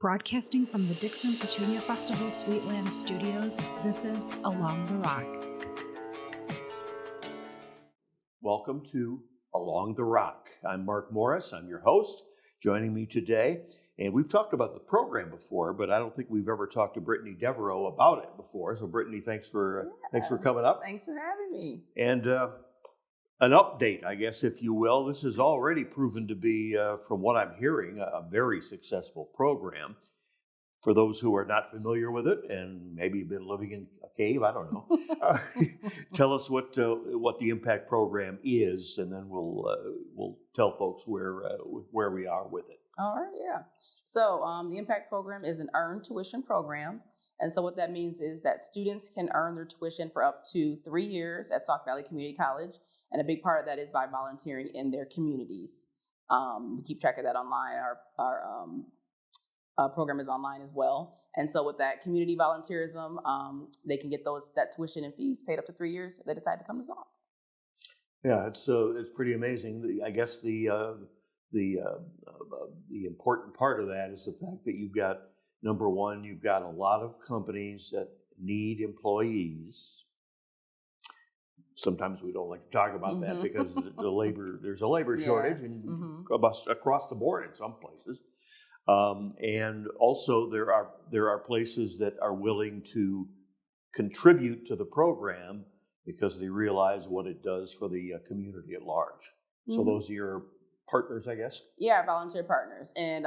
Broadcasting from the Dixon Petunia Festival Sweetland Studios, this is Along the Rock. Welcome to Along the Rock. I'm Mike Moris. I'm your host. Joining me today, and we've talked about the program before, but I don't think we've ever talked to Brittany Devereueawax about it before. So, Brittany, thanks for coming up. Thanks for having me. And an update, I guess, if you will. This has already proven to be, from what I'm hearing, a very successful program. For those who are not familiar with it, and maybe you've been living in a cave, I don't know. Tell us what the Impact Program is, and then we'll tell folks where we are with it. All right, yeah. So the Impact Program is an earned tuition program. And so what that means is that students can earn their tuition for up to 3 years at Sauk Valley Community College. And a big part of that is by volunteering in their communities. We keep track of that online. Our program is online as well. And so with that community volunteerism, they can get that tuition and fees paid up to 3 years if they decide to come to Sauk. Yeah, it's pretty amazing. I guess the important part of that is the fact that you've got, number one, you've got a lot of companies that need employees. Sometimes we don't like to talk about that because there's a labor shortage across the board in some places. And also there are places that are willing to contribute to the program because they realize what it does for the community at large. So those are your partners, I guess? Yeah, volunteer partners. And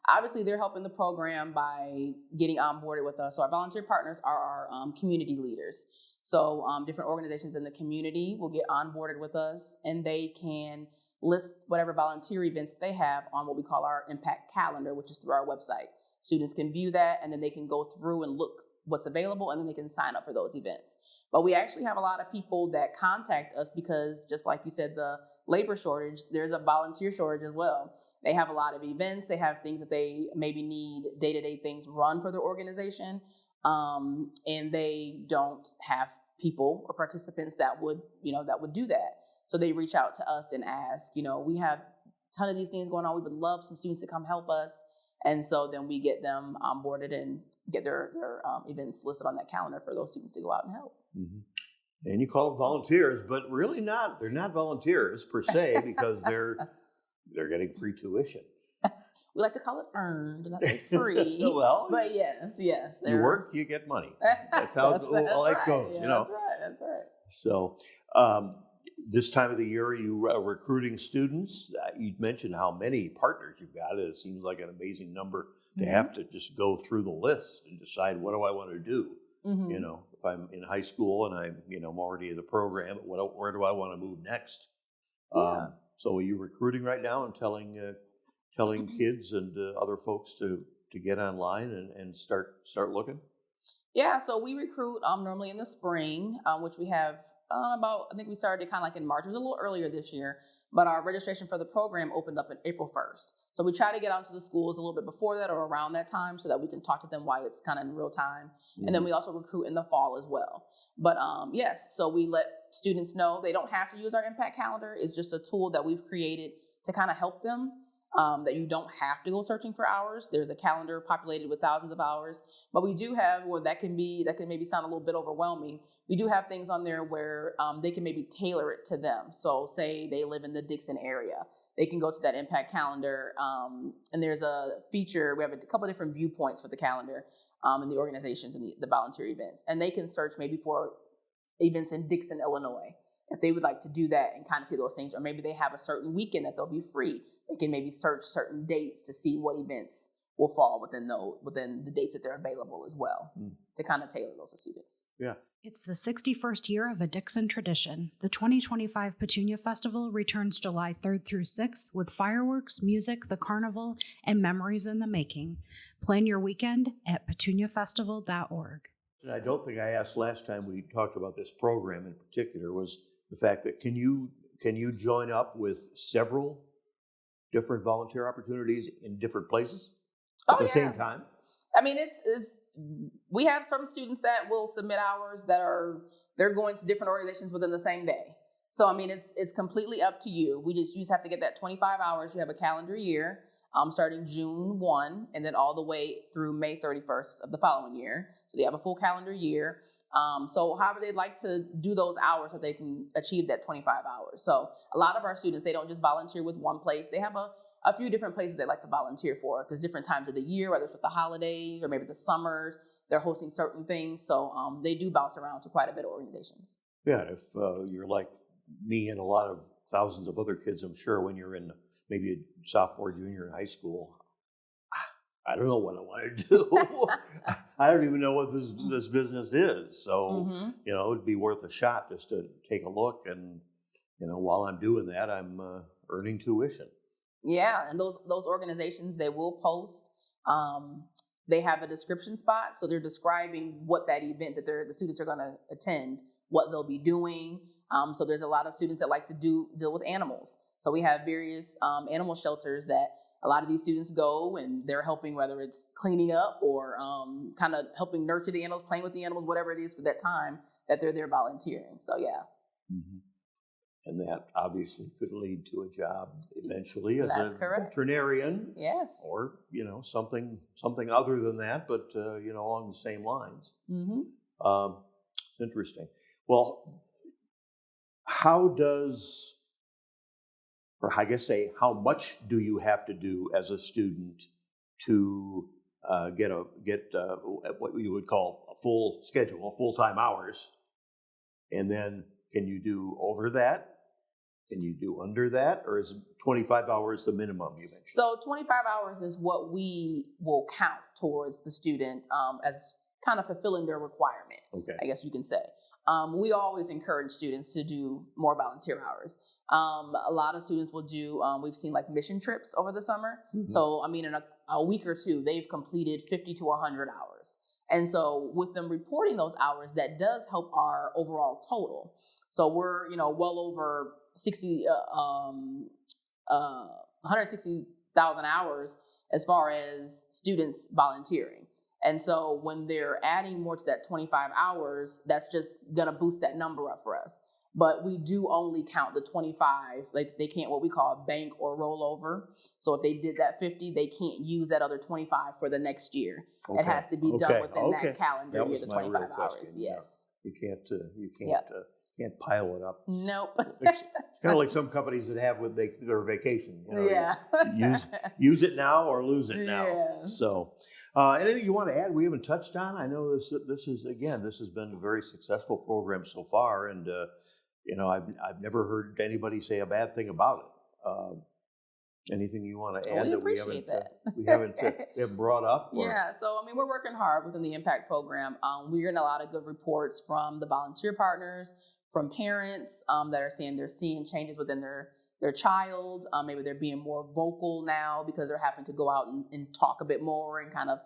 obviously they're helping the program by getting onboarded with us. So our volunteer partners are our community leaders. So different organizations in the community will get onboarded with us, and they can list whatever volunteer events they have on what we call our Impact Calendar, which is through our website. Students can view that, and then they can go through and look what's available, and then they can sign up for those events. But we actually have a lot of people that contact us because, just like you said, the labor shortage, there's a volunteer shortage as well. They have a lot of events. They have things that they maybe need day-to-day things run for their organization. And they don't have people or participants that would do that. So they reach out to us and ask, we have a ton of these things going on. We would love some students to come help us. And so then we get them onboarded and get their events listed on that calendar for those students to go out and help. Mm-hmm. And you call them volunteers, but really not. They're not volunteers per se because they're getting free tuition. We like to call it earned, not say free. Well, but yes. You work, you get money. That's how life goes, Yeah, That's right. So this time of the year, are you recruiting students? You mentioned how many partners you've got. It seems like an amazing number to have to just go through the list and decide, what do I want to do? If I'm in high school and I'm already in the program, where do I want to move next? Yeah. So are you recruiting right now and telling kids and other folks to get online and start looking? Yeah, so we recruit normally in the spring, which we have I think we started kind of like in March. It was a little earlier this year, but our registration for the program opened up on April 1st. So we try to get out to the schools a little bit before that or around that time so that we can talk to them while it's kind of in real time. And then we also recruit in the fall as well. But yes, so we let students know they don't have to use our Impact Calendar. It's just a tool that we've created to kind of help them. That you don't have to go searching for hours. There's a calendar populated with thousands of hours, but we do have that can maybe sound a little bit overwhelming. We do have things on there where they can maybe tailor it to them. So say they live in the Dixon area, they can go to that Impact Calendar, and there's a feature. We have a couple of different viewpoints for the calendar in the organizations and the volunteer events, and they can search maybe for events in Dixon, Illinois. If they would like to do that and kind of see those things, or maybe they have a certain weekend that they'll be free, they can maybe search certain dates to see what events will fall within the dates that they're available as well, to kind of tailor those to students. Yeah. It's the 61st year of a Dixon tradition. The 2025 Petunia Festival returns July 3rd through 6th with fireworks, music, the carnival, and memories in the making. Plan your weekend at petuniafestival.org. I don't think I asked last time we talked about this program in particular was the fact that can you join up with several different volunteer opportunities in different places at the same time? I mean, we have some students that will submit hours they're going to different organizations within the same day. So I mean, it's completely up to you. You just have to get that 25 hours. You have a calendar year. starting June 1 and then all the way through May 31st of the following year. So they have a full calendar year. So however they'd like to do those hours so they can achieve that 25 hours. So a lot of our students, they don't just volunteer with one place. They have a few different places they like to volunteer for, because different times of the year, whether it's with the holidays or maybe the summers, they're hosting certain things. So they do bounce around to quite a bit of organizations. Yeah, if you're like me and a lot of thousands of other kids, I'm sure when you're in maybe a sophomore, junior in high school, I don't know what I want to do. I don't even know what this business is. So, it'd be worth a shot just to take a look. And, while I'm doing that, I'm earning tuition. Yeah, and those organizations, they will post. They have a description spot, so they're describing what that event that the students are going to attend, what they'll be doing. So there's a lot of students that like to deal with animals. So we have various animal shelters that a lot of these students go, and they're helping, whether it's cleaning up or kind of helping nurture the animals, playing with the animals, whatever it is for that time that they're there volunteering. So yeah. Mm-hmm. And that obviously could lead to a job eventually as That's a correct. veterinarian. Yes. Or, something other than that, but, along the same lines. Mm-hmm. It's interesting. Well, how much do you have to do as a student to get what you would call a full schedule, full-time hours? And then can you do over that? Can you do under that? Or is 25 hours the minimum you mentioned? So 25 hours is what we will count towards the student as kind of fulfilling their requirement, I guess you can say. We always encourage students to do more volunteer hours. A lot of students will do, we've seen like mission trips over the summer. Mm-hmm. So, in a week or two, they've completed 50 to 100 hours. And so with them reporting those hours, that does help our overall total. So we're, well over 160,000 hours as far as students volunteering. And so when they're adding more to that 25 hours, that's just going to boost that number up for us. But we do only count the 25, like they can't what we call bank or rollover. So if they did that 50, they can't use that other 25 for the next year. It has to be done within that calendar year, the 25 hours. Yes. You can't pile it up. Nope. It's kind of like some companies that have with their vacation. Use it now or lose it now. Yeah. So, anything you want to add? We haven't touched on. I know this has been a very successful program so far, and I've never heard anybody say a bad thing about it. Anything you want to add we appreciate that we haven't brought up? Or? Yeah, so we're working hard within the Impact Program. We're getting a lot of good reports from the volunteer partners, from parents that are saying they're seeing changes within their child. Maybe they're being more vocal now because they're having to go out and talk a bit more, and kind of,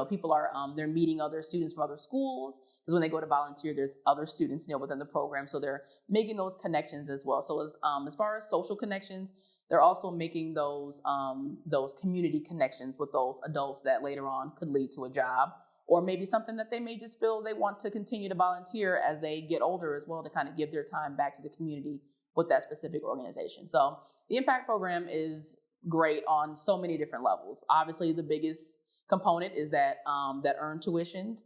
people are, they're meeting other students from other schools, because when they go to volunteer, there's other students, within the program. So they're making those connections as well. So as far as social connections, they're also making those community connections with those adults that later on could lead to a job, or maybe something that they may just feel they want to continue to volunteer as they get older as well, to kind of give their time back to the community with that specific organization. So the Impact Program is great on so many different levels. Obviously, the biggest component is that earned tuition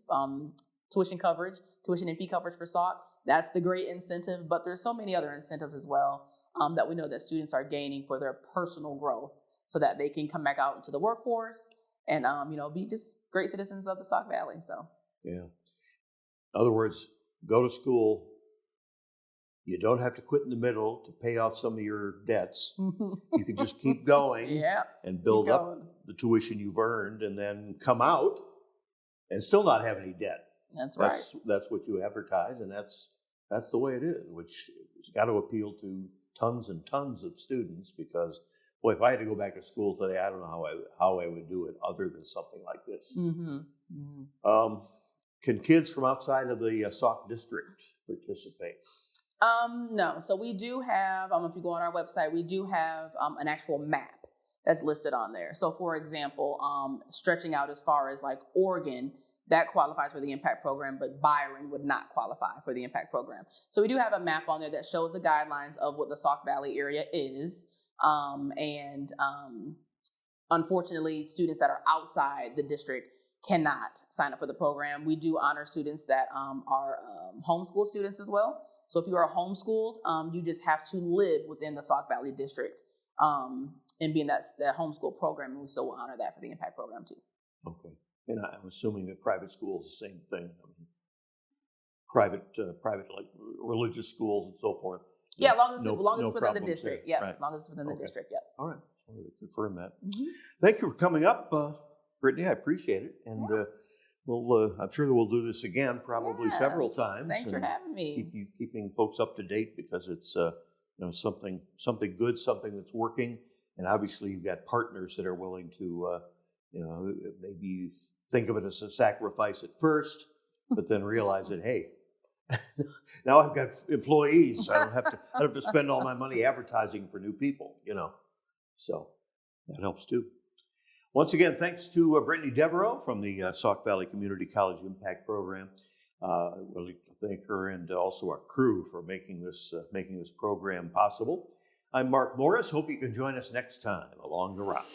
coverage, tuition and fee coverage for Sauk. That's the great incentive, but there's so many other incentives as well that we know that students are gaining for their personal growth, so that they can come back out into the workforce and be just great citizens of the Sauk Valley. So yeah, in other words, go to school. You don't have to quit in the middle to pay off some of your debts. You can just keep going and build up the tuition you've earned, and then come out and still not have any debt. That's right. That's what you advertise, and that's the way it is, which has got to appeal to tons and tons of students, because, boy, if I had to go back to school today, I don't know how I would do it other than something like this. Mm-hmm. Mm-hmm. Can kids from outside of the Sauk district participate? No. So we do have, if you go on our website, we do have an actual map that's listed on there. So for example, stretching out as far as like Oregon, that qualifies for the Impact Program, but Byron would not qualify for the Impact Program. So we do have a map on there that shows the guidelines of what the Sauk Valley area is. unfortunately, students that are outside the district cannot sign up for the program. We do honor students that are homeschool students as well. So if you are homeschooled, you just have to live within the Sauk Valley district and be in that homeschool program, and we still will honor that for the Impact Program too. Okay. And I'm assuming that private schools, the same thing. I mean, private like religious schools and so forth. Yeah, as long as it's within the problems district. there. Yeah, Right. as long as it's within the district. Yeah. All right. Just wanted to confirm that. Mm-hmm. Thank you for coming up, Brittany. I appreciate it. And I'm sure that we'll do this again, probably several times. Thanks for having me. Keeping folks up to date, because it's something good, something that's working. And obviously you've got partners that are willing to maybe you think of it as a sacrifice at first, but then realize that, hey, now I've got employees. I don't have to spend all my money advertising for new people, So that helps too. Once again, thanks to Brittany Devereueawax from the Sauk Valley Community College Impact Program. I really thank her and also our crew for making this program possible. I'm Mike Moris. Hope you can join us next time along the route.